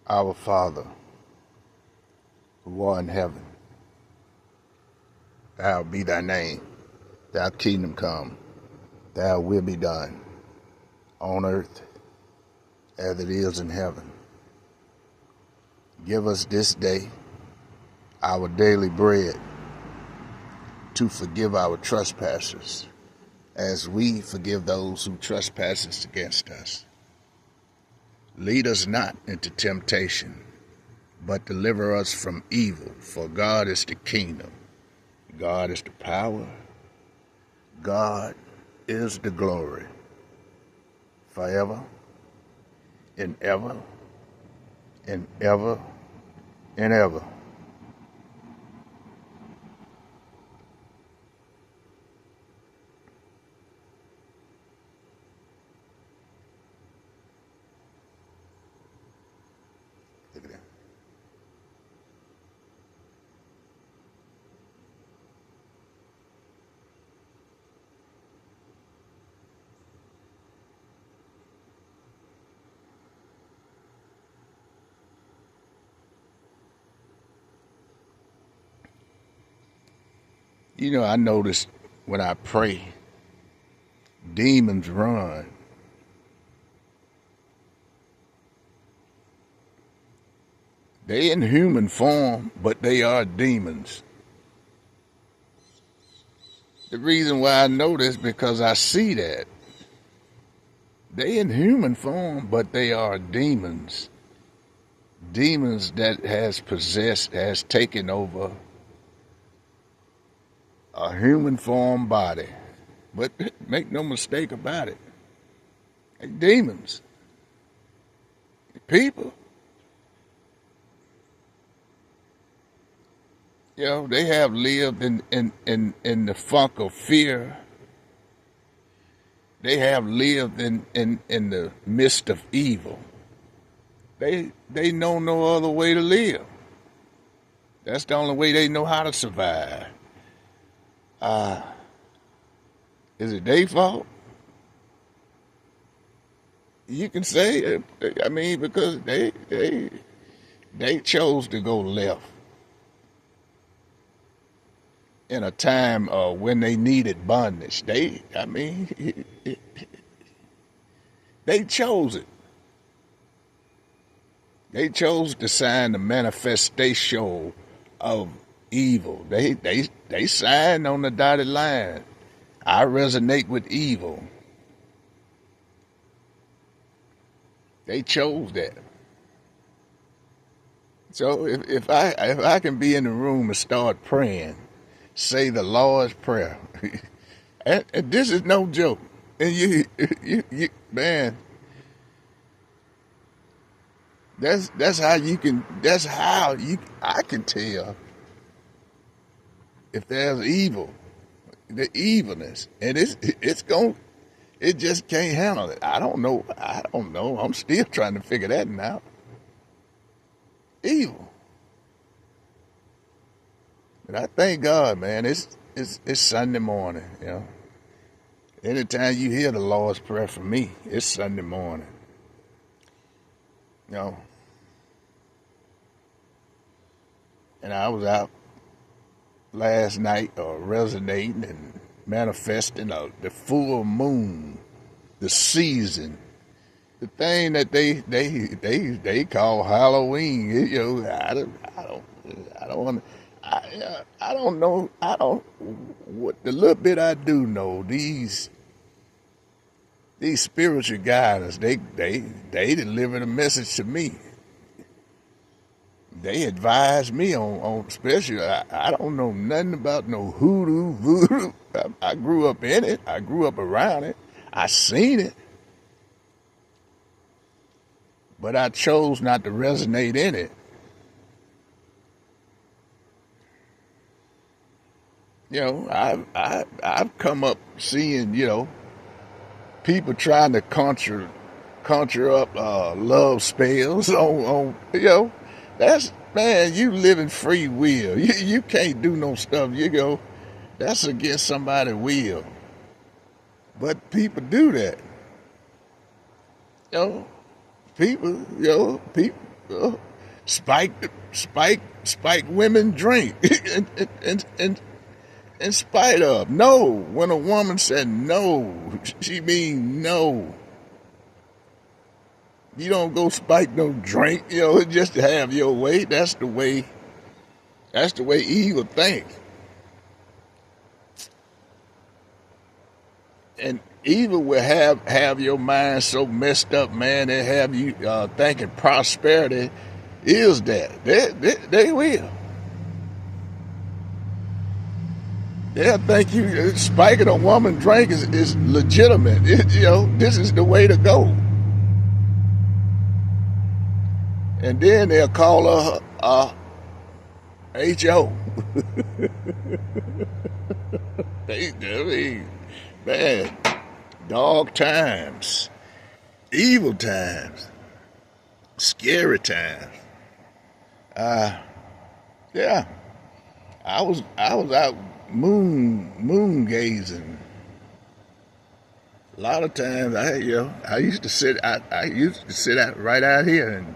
Our Father, who art in heaven, hallowed be thy name. Thy kingdom come, thy will be done, on earth as it is in heaven. Give us this day our daily bread, to forgive our trespasses, as we forgive those who trespass against us. Lead us not into temptation, but deliver us from evil. For God is the kingdom, God is the power, God is the glory, forever and ever and ever and ever. Look at that. You know, I noticed when I pray, demons run. They in human form, but they are demons. The reason why I know this because I see that. They in human form, but they are demons. Demons that has taken over a human form body. But make no mistake about it. They demons. People. You know, they have lived in the funk of fear. They have lived in the midst of evil. They know no other way to live. That's the only way they know how to survive. Is it their fault? You can say, I mean, because they chose to go left in a time when they needed bondage. I mean, they chose it. They chose to sign the manifestation of evil. They signed on the dotted line. I resonate with evil. They chose that. So if I can be in the room and start praying, say the Lord's Prayer, and this is no joke. And you man, that's how you can. That's how you. I can tell if there's evil, the evilness, and it's going. It just can't handle it. I don't know. I don't know. I'm still trying to figure that out. Evil. But I thank God, man. It's Sunday morning. You know, anytime you hear the Lord's Prayer from me, it's Sunday morning. You know, and I was out last night resonating and manifesting the full moon, the season, the thing that they call Halloween. You know, I don't want. I don't know. I don't. What the little bit I do know, these spiritual guides, they delivered a message to me. They advised me on especially. I don't know nothing about no hoodoo, voodoo. I grew up in it. I grew up around it. I seen it, but I chose not to resonate in it. You know, I've come up seeing, you know, people trying to conjure up love spells on, you know, that's, man, you living free will. You can't do no stuff. You go, that's against somebody's will. But people do that. You know, people, you know, people. uh, spike women drink in spite of. No, when a woman said no, she mean no. You don't go spike no drink, just to have your way. That's the way evil thinks. And evil will have your mind so messed up, man. They have you thinking prosperity is that. They will. They'll think you spiking a woman drink is legitimate. This is the way to go. And then they'll call her H.O. Man, dog times, evil times, scary times. Yeah, I was out moon gazing. A lot of times, I used to sit out right out here, and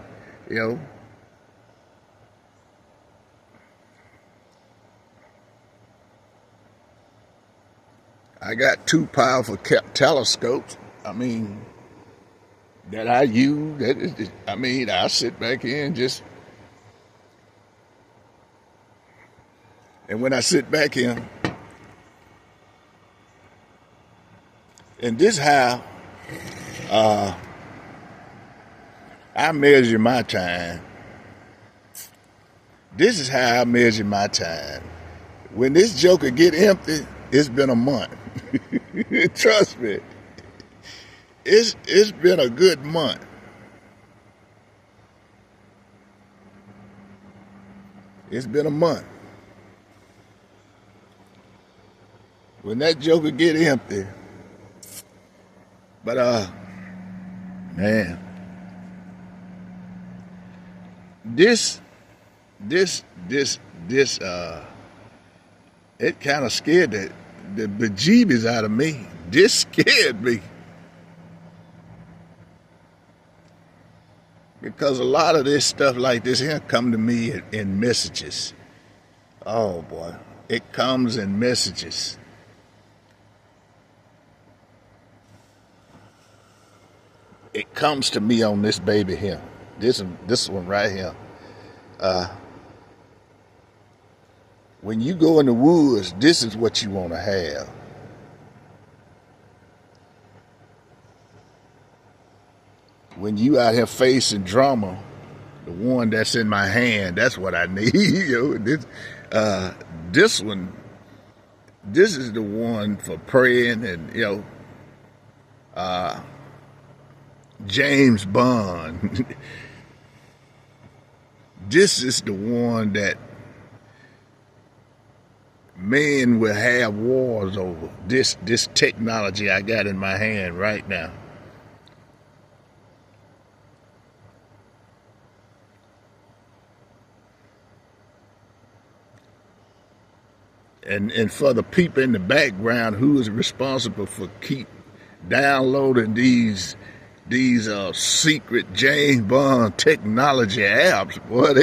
I got two powerful telescopes. That I use. I sit back here and when I sit back here, and this how I measure my time. This is how I measure my time. When this joker get empty, it's been a month. Trust me. It's been a good month. It's been a month. When that joker get empty. But man. This it kind of scared the bejeebies out of me. This scared me. Because a lot of this stuff like this here come to me in messages. Oh boy. It comes in messages. It comes to me on this baby here. This one right here. When you go in the woods, this is what you want to have. When you out here facing drama, the one that's in my hand, that's what I need. This one, this is the one for praying and James Bond. This is the one that men will have wars over. This technology I got in my hand right now. And for the people in the background who is responsible for keep downloading these secret James Bond technology apps, boy,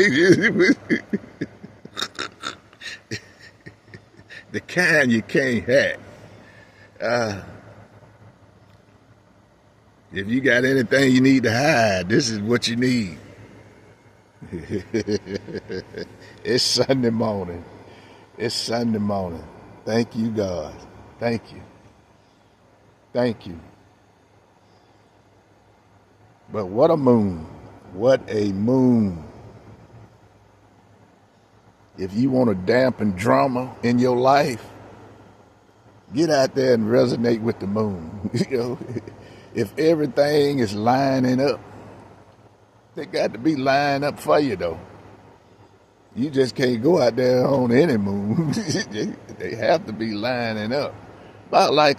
the kind you can't hack. If you got anything you need to hide, this is what you need. It's Sunday morning. It's Sunday morning. Thank you, God. Thank you. Thank you. But what a moon. What a moon. If you want to dampen drama in your life, get out there and resonate with the moon. If everything is lining up, they got to be lined up for you, though. You just can't go out there on any moon. They have to be lining up. About like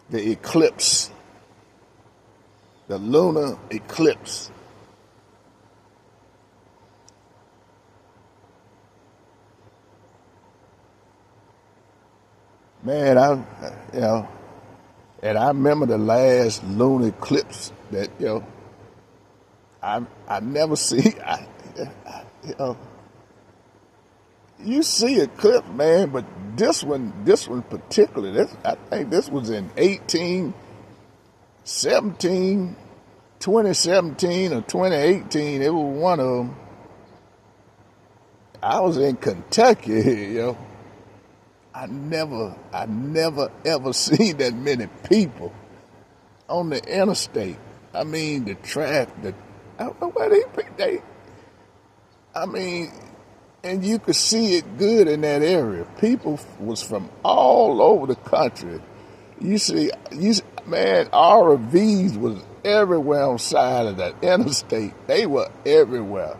the eclipse, the lunar eclipse. Man, And I remember the last lunar eclipse that, I never see. You know, you see eclipse, man, but this one particularly, I think this was in 2017 or 2018. It was one of them. I was in Kentucky, I never ever seen that many people on the interstate. I mean, the traffic, I don't know where they, I mean, and you could see it good in that area. People was from all over the country. Man, RVs was everywhere on the side of that interstate. They were everywhere.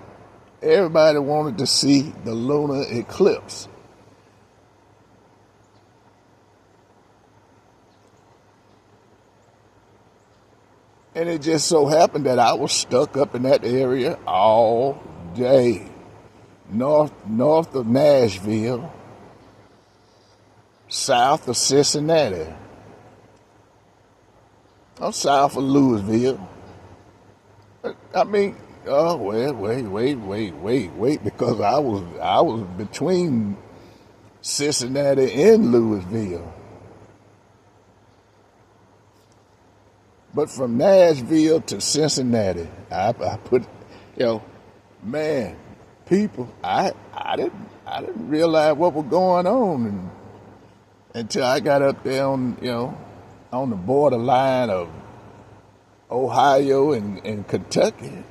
Everybody wanted to see the lunar eclipse. And it just so happened that I was stuck up in that area all day. North of Nashville, south of Cincinnati. I'm south of Louisville. I mean, wait, because I was between Cincinnati and Louisville. But from Nashville to Cincinnati, I put, man, people, I didn't realize what was going on until I got up there on the borderline of Ohio and Kentucky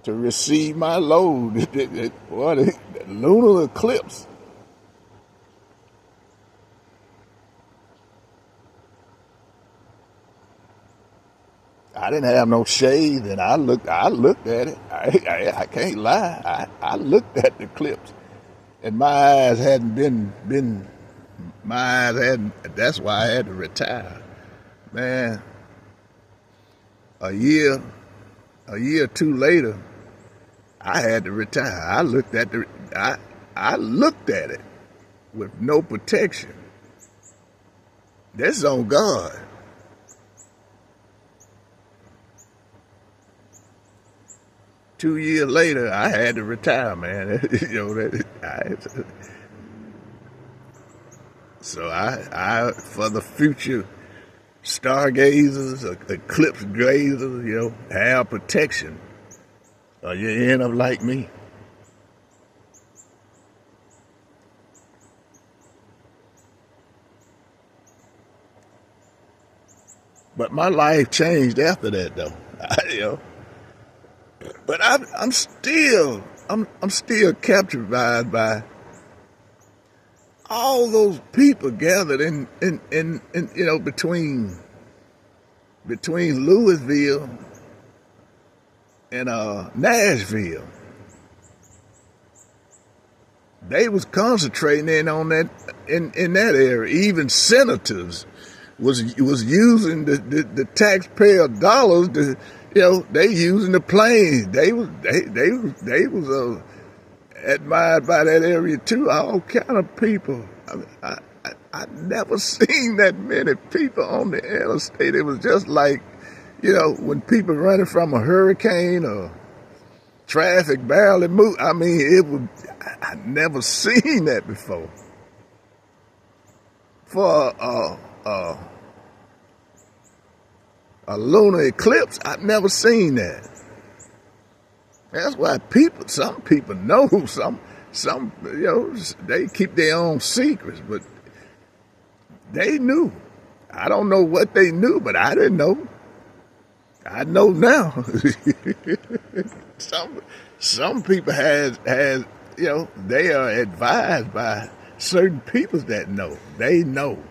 to receive my load. The lunar eclipse. I didn't have no shade, and I looked at it. I can't lie. I looked at the eclipse, and my eyes hadn't been. My eyes hadn't. That's why I had to retire. Man, a year or two later, I had to retire. I looked at it with no protection. That's on God. Two years later, I had to retire, man. So I for the future stargazers, eclipse gazers, have protection, or you end up like me. But my life changed after that, though. But I'm still captivated by all those people gathered in between Louisville and Nashville. They was concentrating in on that in that area. Even senators was using the taxpayer dollars to. They using the planes. They was admired by that area too. All kind of people. I never seen that many people on the interstate. It was just like, when people running from a hurricane or traffic barely move. I mean, I never seen that before. For a lunar eclipse, I've never seen that. That's why some people know, some they keep their own secrets, but they knew. I don't know what they knew, but I didn't know. I know now. Some people has they are advised by certain people that know. They know.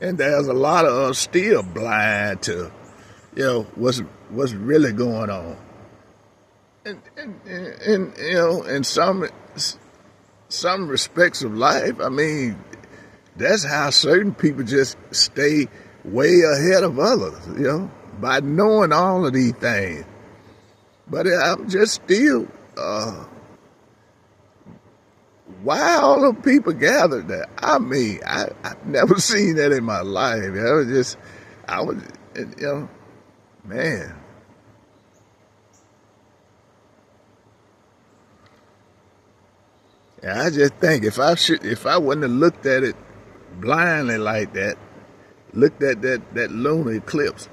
And there's a lot of us still blind to what's really going on. And in some respects of life, I mean, that's how certain people just stay way ahead of others, by knowing all of these things. But I'm just still Why all them people gathered there? I mean, I've never seen that in my life. I was just, I was, man. And I just think if I wouldn't have looked at it blindly like that, looked at that lunar eclipse,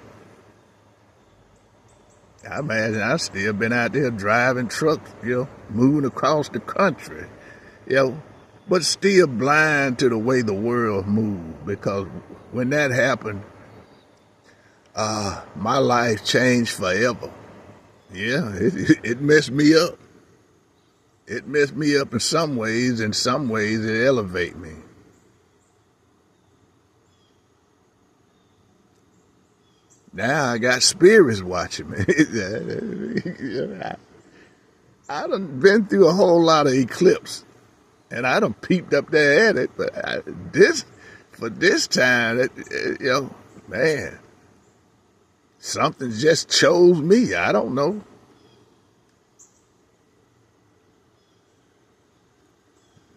I imagine I'd still been out there driving trucks, moving across the country, you know, but still blind to the way the world moved. Because when that happened, my life changed forever. Yeah, it messed me up. It messed me up in some ways. In some ways, it elevated me. Now I got spirits watching me. I done been through a whole lot of eclipse, and I done peeped up there at it. But for this time, man, something just chose me. I don't know.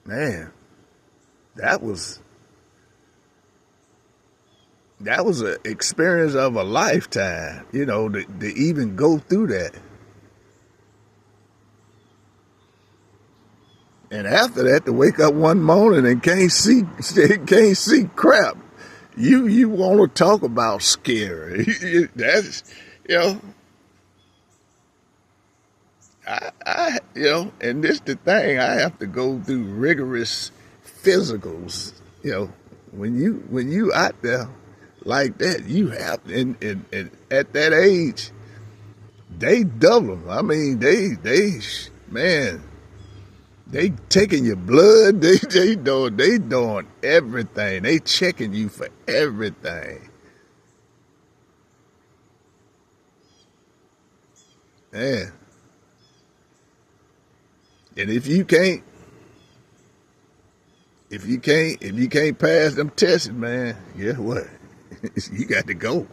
Man, that was an experience of a lifetime, to even go through that. And after that, to wake up one morning and can't see crap. You want to talk about scary? That's and this the thing. I have to go through rigorous physicals. When you out there like that, you have and at that age, they double them. I mean, man, they taking your blood. They doing everything. They checking you for everything. Man. And if you can't pass them tests, man, guess what? You got to go.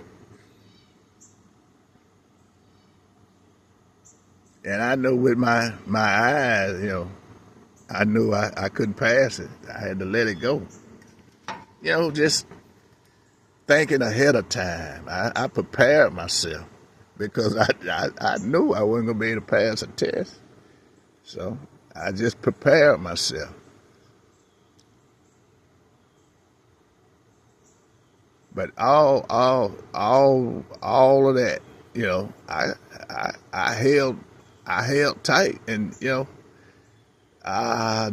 And I know with my eyes, I knew I couldn't pass it. I had to let it go. Just thinking ahead of time. I prepared myself because I knew I wasn't gonna be able to pass a test. So I just prepared myself. But all of that, I held tight, and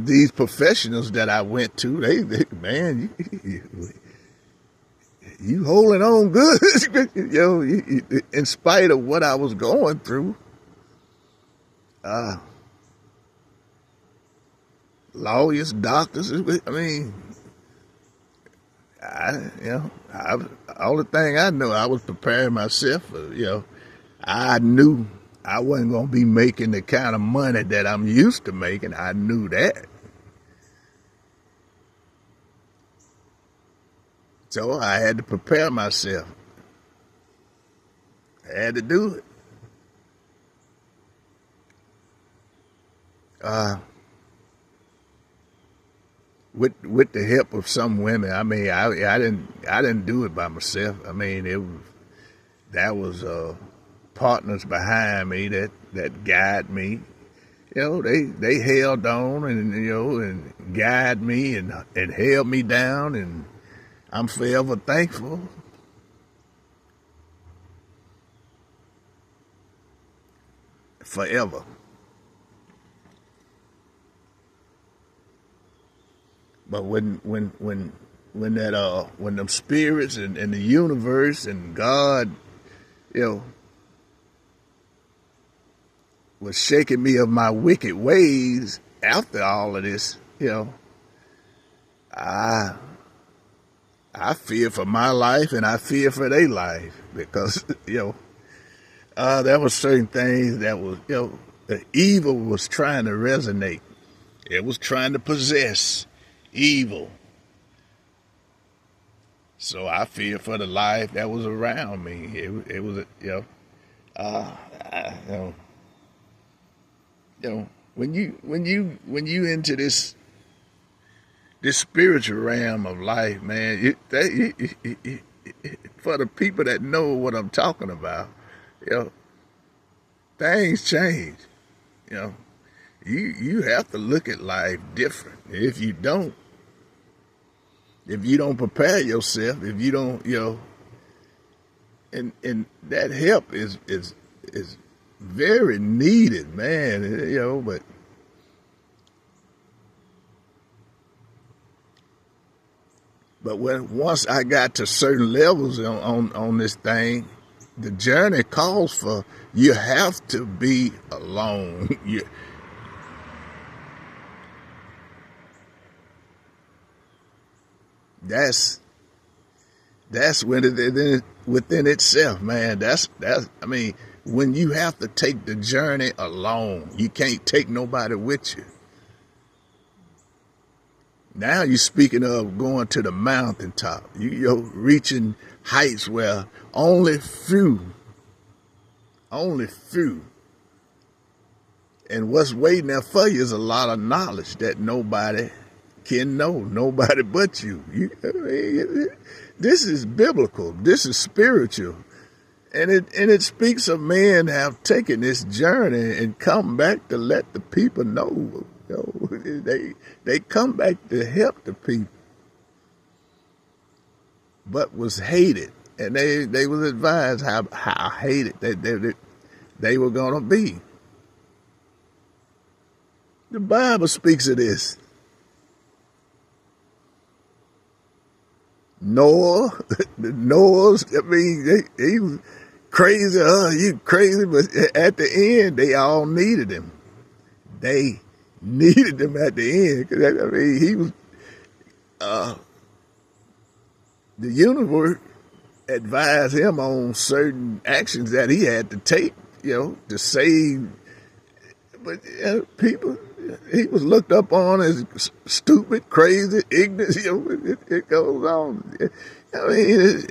these professionals that I went to, they man, you holding on good, in spite of what I was going through. Lawyers, doctors. I mean, all the thing I know, I was preparing myself for, I knew I wasn't going to be making the kind of money that I'm used to making. I knew that. So I had to prepare myself. I had to do it. With the help of some women. I mean, I didn't do it by myself. I mean, that was partners behind me that guide me. They held on and guide me and held me down, and I'm forever thankful. Forever. But when them spirits and the universe and God, was shaking me of my wicked ways after all of this, I fear for my life and I fear for their life because there were certain things that was the evil was trying to resonate. It was trying to possess evil. So I fear for the life that was around me. It was, when you into this this spiritual realm of life, man. For the people that know what I'm talking about, you know, things change. You know, you have to look at life different. If you don't prepare yourself, if you don't, and that help is very needed, man. But once I got to certain levels on this thing, the journey calls for you have to be alone. That's within itself, man. That's I mean, when you have to take the journey alone, you can't take nobody with you. Now you're speaking of going to the mountaintop. You're reaching heights where only few, and what's waiting there for you is a lot of knowledge that nobody can know, nobody but you. This is biblical. This is spiritual. And it speaks of men have taken this journey and come back to let the people know. They come back to help the people, but was hated, and they was advised how hated they were gonna be. The Bible speaks of this. Noah's, I mean, he was crazy. You crazy, but at the end, they all needed him. They needed him at the end. Cause I mean, he was, the universe advised him on certain actions that he had to take, to save. But people, he was looked up on as stupid, crazy, ignorant. It goes on. I mean, it's,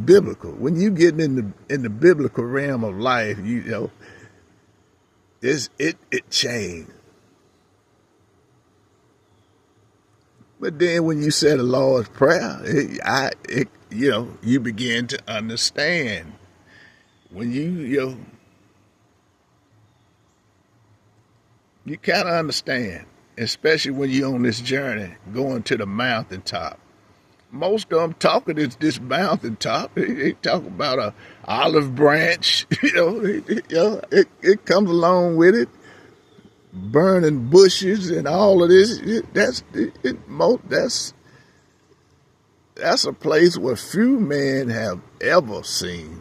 biblical. When you get in the biblical realm of life, it changed. But then when you say the Lord's Prayer, you begin to understand. When you kind of understand, especially when you're on this journey going to the mountaintop. Most of them talking is this mountaintop. They talk about a olive branch. It comes along with it. Burning bushes and all of this. That's a place where few men have ever seen.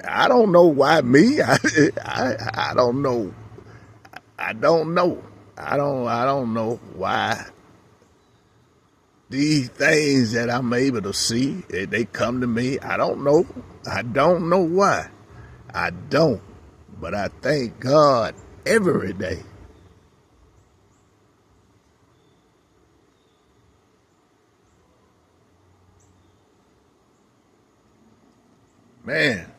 I don't know why me. I don't know. I don't know. I don't know why these things that I'm able to see, they come to me. I don't know. I don't know why. I don't. But I thank God every day. Man,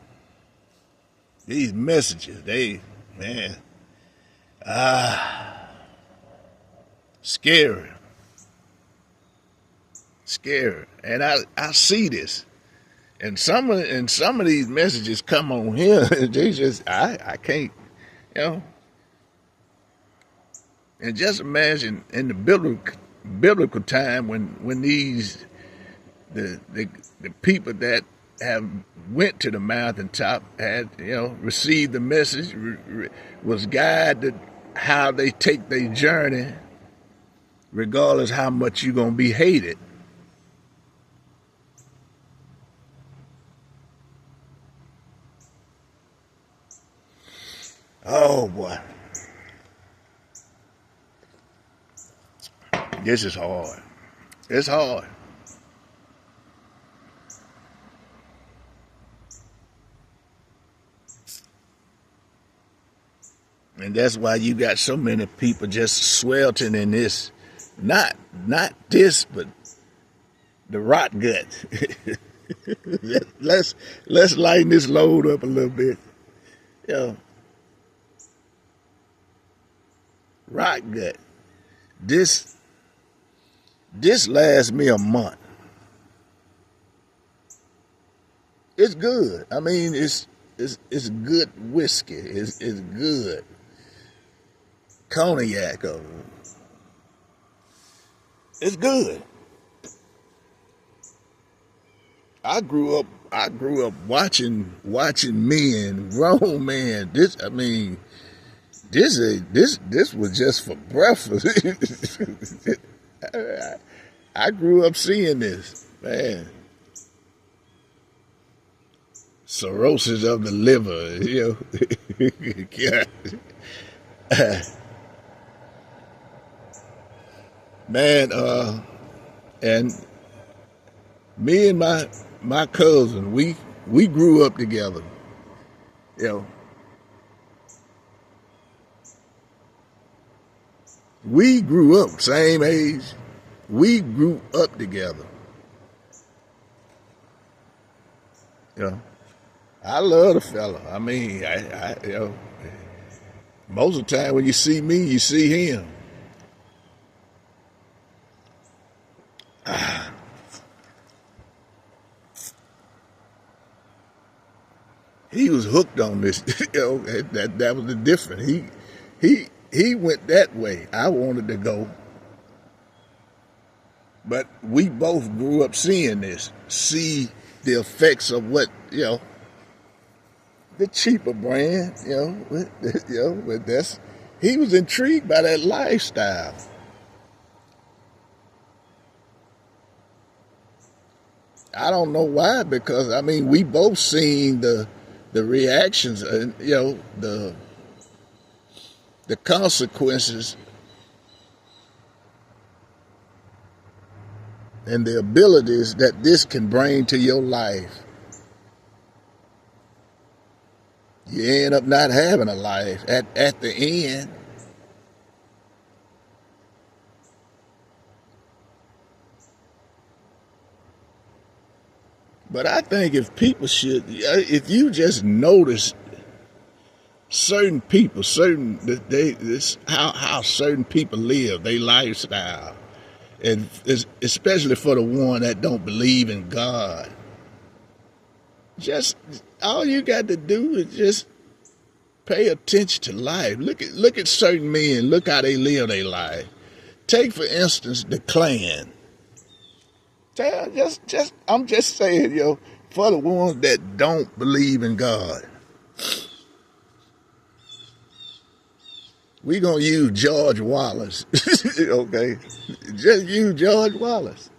these messages, scary. Scary. And I see this. And some of these messages come on here, they just I can't, And just imagine in the biblical time when these the people that have went to the mountaintop had received the message, was guided how they take their journey, regardless how much you're gonna be hated. Oh boy, this is hard. It's hard. And that's why you got so many people just sweltering in this, not this, but the rot gut. let's lighten this load up a little bit. Rot gut. This lasts me a month. It's good. I mean, it's good whiskey. It's good cognac. It's good. I grew up watching men, grown men. This was just for breakfast. I grew up seeing this, man. Cirrhosis of the liver, man. And me and my cousin, we grew up together. We grew up same age. We grew up together. I love the fella. I mean, most of the time when you see me, you see him. He was hooked on this. That was the difference. He went that way. I wanted to go, but we both grew up seeing this, see the effects of what the cheaper brand, but he was intrigued by that lifestyle. I don't know why, because I mean we both seen the reactions, and the consequences and the abilities that this can bring to your life. You end up not having a life at the end. But I think if you just notice certain people, how certain people live, their lifestyle, and especially for the one that don't believe in God, just all you got to do is just pay attention to life. Look at certain men. Look how they live their life. Take for instance the Klan. I'm just saying, for the ones that don't believe in God, we gonna use George Wallace. Okay, just use George Wallace.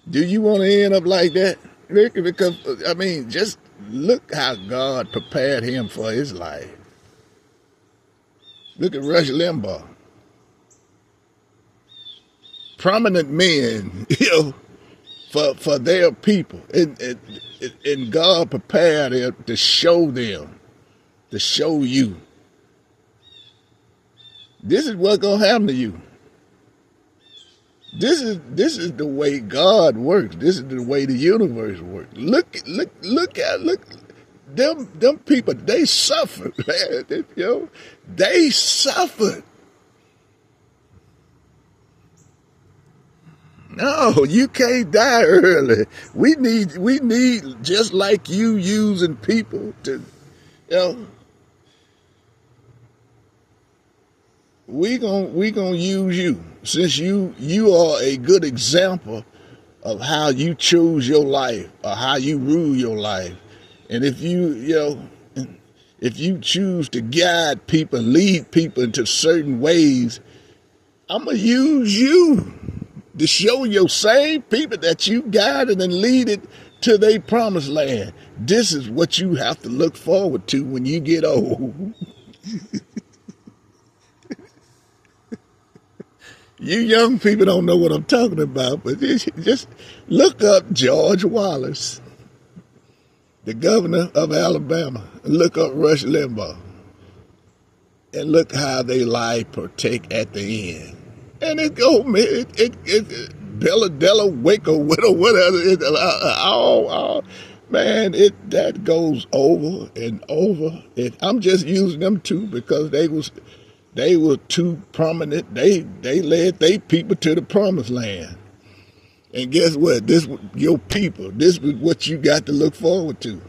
Do you want to end up like that? Because I mean, just look how God prepared him for his life. Look at Rush Limbaugh. Prominent men, for their people, and God prepared them to show them, to show you. This is what's gonna happen to you. This is the way God works. This is the way the universe works. Look them people. They suffered, man. They suffered. No, you can't die early. We need just like you using people to, we gonna use you, since you are a good example of how you choose your life or how you rule your life. And if you choose to guide people, lead people into certain ways, I'm gonna use you to show your same people that you guided and leaded to their promised land. This is what you have to look forward to when you get old. You young people don't know what I'm talking about, but just look up George Wallace, the governor of Alabama, and look up Rush Limbaugh, and look how they lie partake at the end. And it go, Bella Della Waco, whatever, Man, that goes over and over. And I'm just using them two because they were too prominent. They led they people to the promised land. And guess what? This your people. This is what you got to look forward to.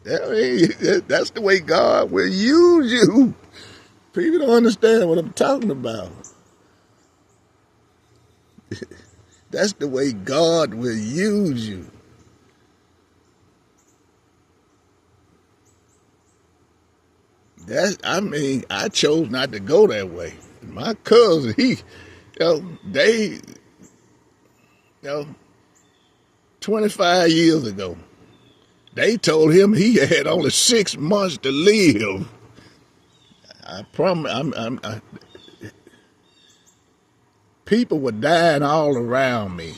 I mean, that's the way God will use you. People don't understand what I'm talking about. That's the way God will use you. I chose not to go that way. My cousin, they, 25 years ago, they told him he had only 6 months to live. I promise, people were dying all around me.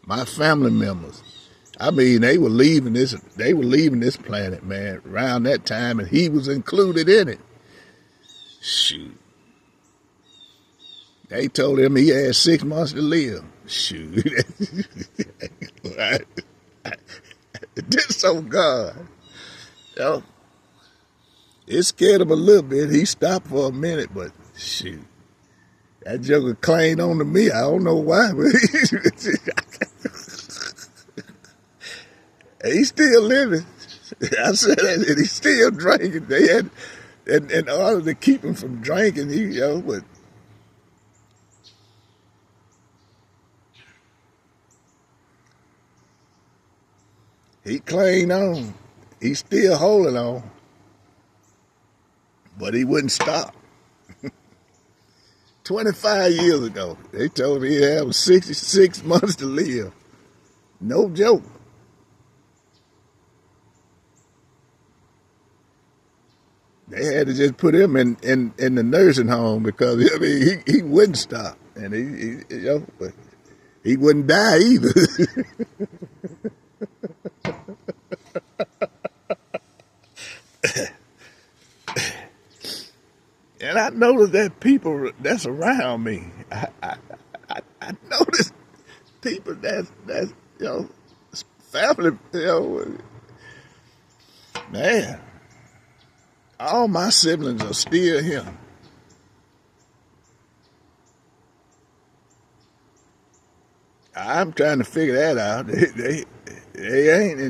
My family members. I mean, they were leaving this planet, man, around that time, and he was included in it. Shoot. They told him he had 6 months to live. Shoot. This on God. It scared him a little bit. He stopped for a minute, but shoot. That joker clanged on to me. I don't know why, but he's still living. I said that, and he's still drinking. They had, and in order to keep him from drinking, but he clanged on. He's still holding on, but he wouldn't stop. 25 years ago, they told me he had 66 months to live. No joke. They had to just put him in the nursing home because he wouldn't stop, and he wouldn't die either. And I noticed that people that's around me, I noticed people that's family, man. All my siblings are still here. I'm trying to figure that out. They ain't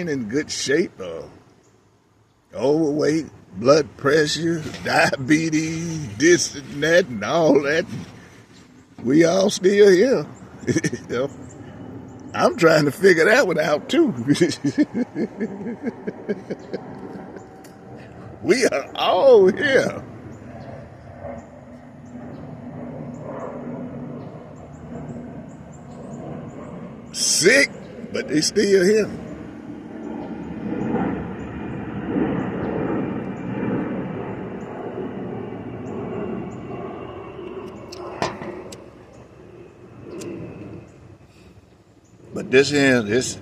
in good shape. Overweight, blood pressure, diabetes, this and that, and all that. We all still here. I'm trying to figure that one out too. We are all here. Sick, but they still here. But this here, it's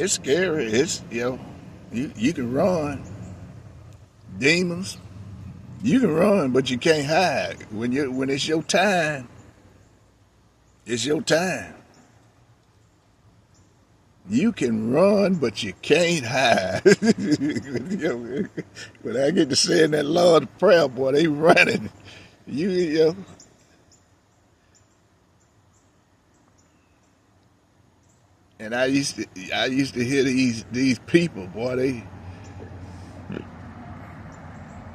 scary. It's you can run. Demons, you can run, but you can't hide. When it's your time, it's your time. You can run, but you can't hide. When I get to saying that Lord's Prayer, boy, they running. And I used to hear these people, boy,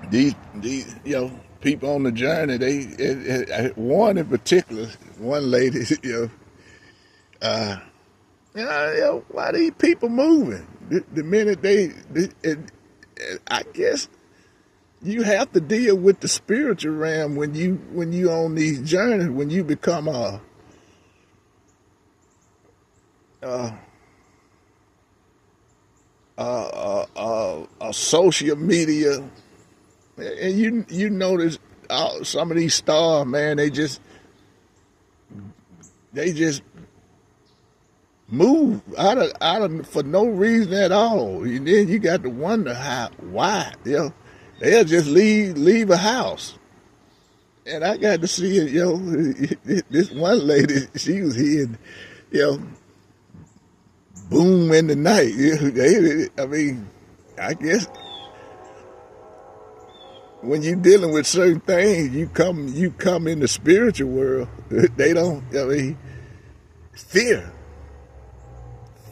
these people on the journey. One in particular, one lady, why these people moving? The minute I guess you have to deal with the spiritual realm when you on these journeys. When you become a social media, and you notice some of these stars, man, they just move out of for no reason at all. And then you got to wonder why. They'll just leave a house. And I got to see it, this one lady, she was here you know, boom in the night. I mean, I guess when you're dealing with certain things, you come in the spiritual world. They don't. I mean, fear,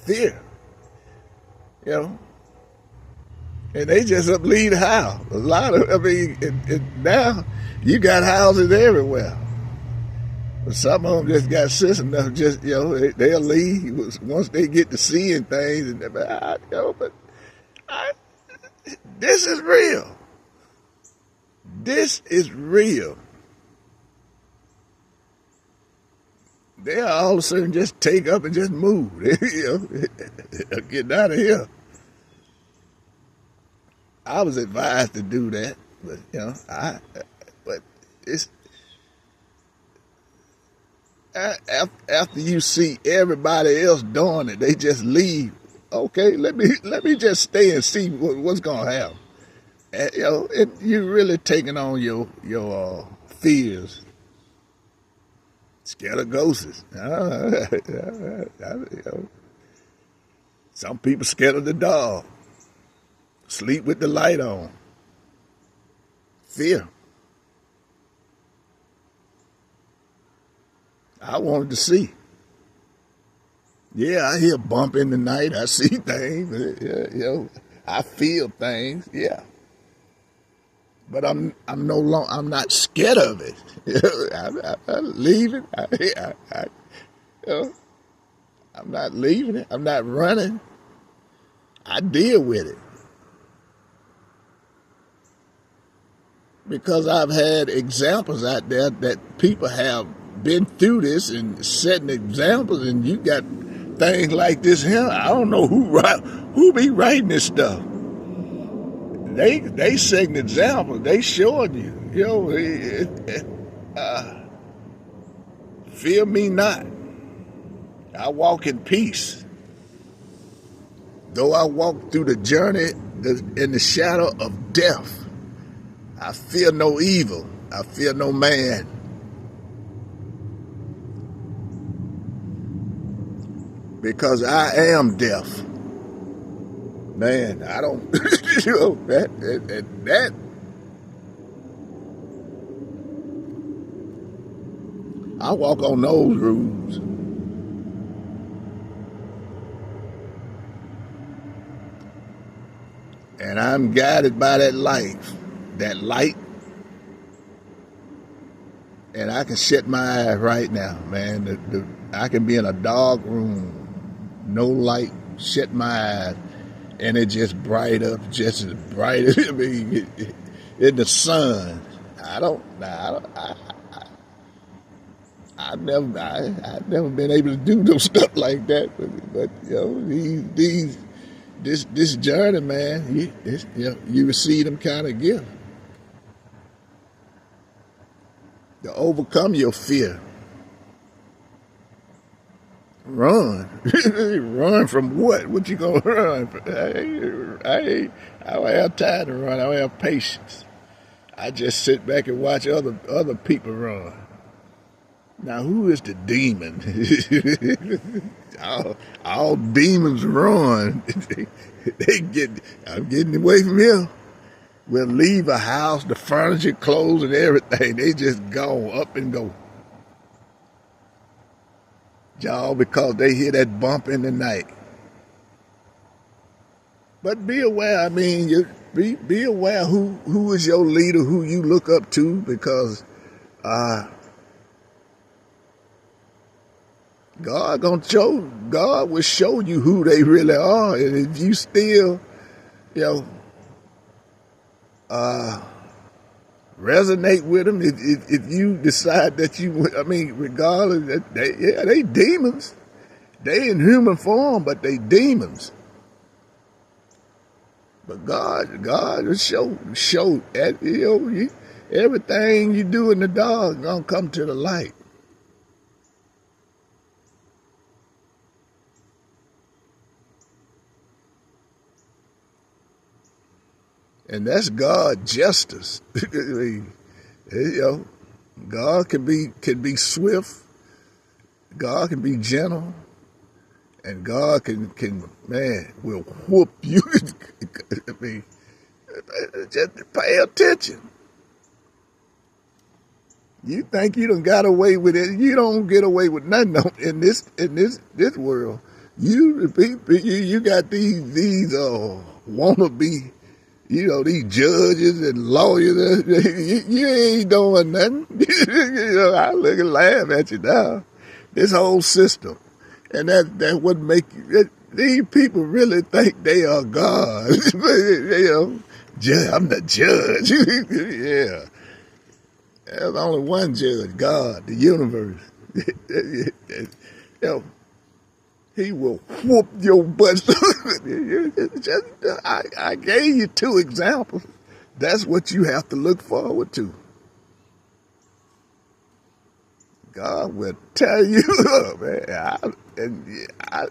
fear. You know, and they just up leave the house. A lot of. I mean, now you got houses everywhere. But some of them just got sense enough. Just they'll leave once they get to seeing things, and but this is real. This is real. They'll all of a sudden just take up and just move. Get out of here. I was advised to do that, but but it's after you see everybody else doing it, they just leave. Okay, let me just stay and see what's gonna happen. And you're really taking on your fears. Scared of ghosts. Some people scared of the dark. Sleep with the light on. Fear. I wanted to see. Yeah, I hear a bump in the night. I see things. I feel things. Yeah. But I'm not scared of it. I leave it. I'm not leaving it. I'm not running. I deal with it. Because I've had examples out there that people have been through this and setting examples, and you got things like this here. I don't know who be writing this stuff. They setting examples. They showing you. Fear me not. I walk in peace. Though I walk through the journey in the shadow of death, I fear no evil. I fear no man. Because I am deaf. Man, I don't, that. I walk on those rules. And I'm guided by that light. And I can shut my eyes right now, man. I can be in a dark room, no light, shut my eyes, and it just bright up, just as bright as I mean, in the sun. I've never been able to do no stuff like that. But this journey, man, you receive them kind of gifts to overcome your fear. Run. Run from what? What you gonna run? I don't have time to run. I don't have patience. I just sit back and watch other people run. Now, who is the demon? all demons run. I'm getting away from here. We'll leave a house, the furniture, clothes, and everything. They just go up and go. Y'all, because they hear that bump in the night. But be aware, I mean, be aware who is your leader, who you look up to, because God will show you who they really are. And if you still, resonate with them, if you decide that regardless, they demons. They in human form, but they demons. But God will show everything you do in the dark gonna come to the light. And that's God's justice. God can be swift. God can be gentle. And God can man, will whoop you. I mean, just pay attention. You think you done got away with it? You don't get away with nothing in this world. You got these wannabe, these judges and lawyers. You ain't doing nothing. I look and laugh at you now. This whole system, and that would make you. These people really think they are God. I'm the judge. Yeah. There's only one judge, God, the universe. He will whoop your butt. I gave you two examples. That's what you have to look forward to. God will tear you up, man.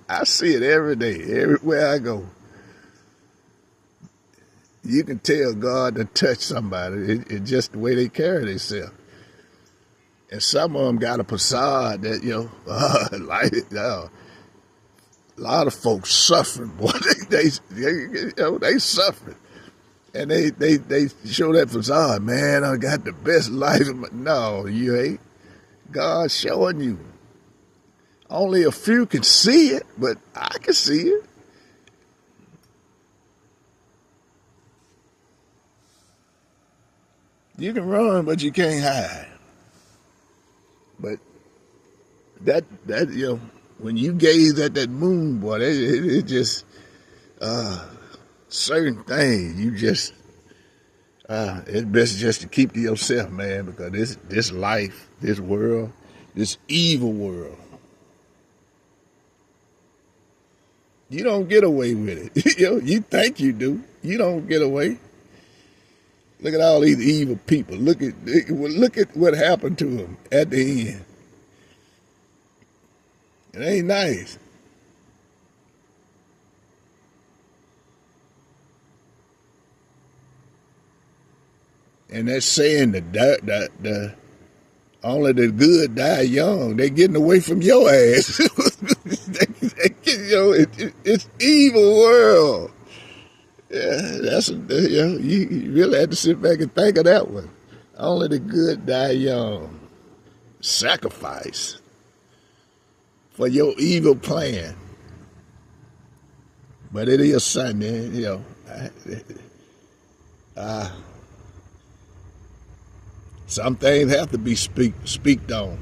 I see it every day, everywhere I go. You can tell God to touch somebody. It's just the way they carry themselves. And some of them got a facade that, a lot of folks suffering, boy. They suffering. And they show that facade, man, I got the best life. No, you ain't. God's showing you. Only a few can see it, but I can see it. You can run, but you can't hide. But that when you gaze at that moon, boy, it just certain things you just it's best just to keep to yourself, man, because this life, this world, this evil world, you don't get away with it. You think you do. You don't get away. Look at all these evil people. Look at what happened to them at the end. It ain't nice. And that's saying the only the good die young. They getting away from your ass. It's evil world. Yeah, you really have to sit back and think of that one. Only the good die young. Sacrifice for your evil plan. But it is something, some things have to be speaked on.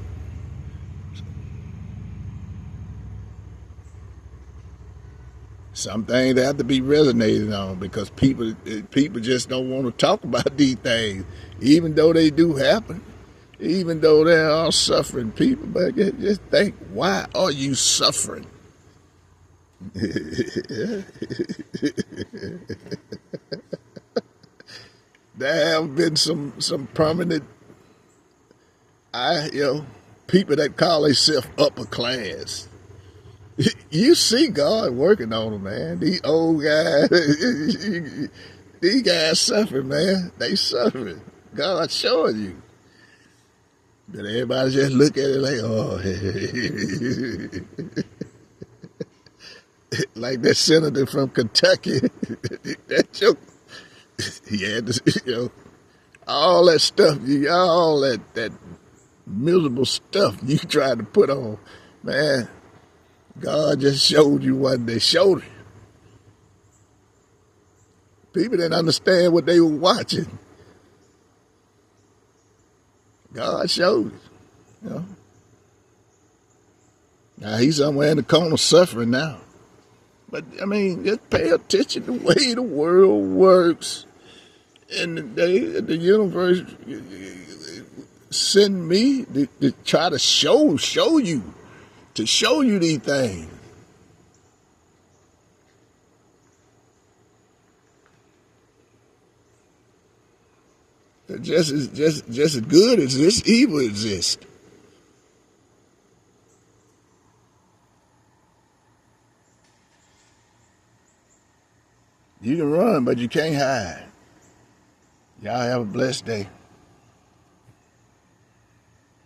Some things have to be resonated on because people just don't want to talk about these things, even though they do happen, even though there are suffering people. But just think, why are you suffering? There have been some prominent, people that call themselves upper class. You see God working on them, man. These old guys, these guys suffering, man. They suffering. God showing you. But everybody just look at it like, oh, like that senator from Kentucky. That joke. He had to, all that stuff, all that miserable stuff you tried to put on, man. God just showed you what they showed you. People didn't understand what they were watching. God showed you. Now he's somewhere in the corner suffering now. But I mean, just pay attention to the way the world works. And the universe sent me to try to show you these things. Just as good as this evil exists. You can run, but you can't hide. Y'all have a blessed day.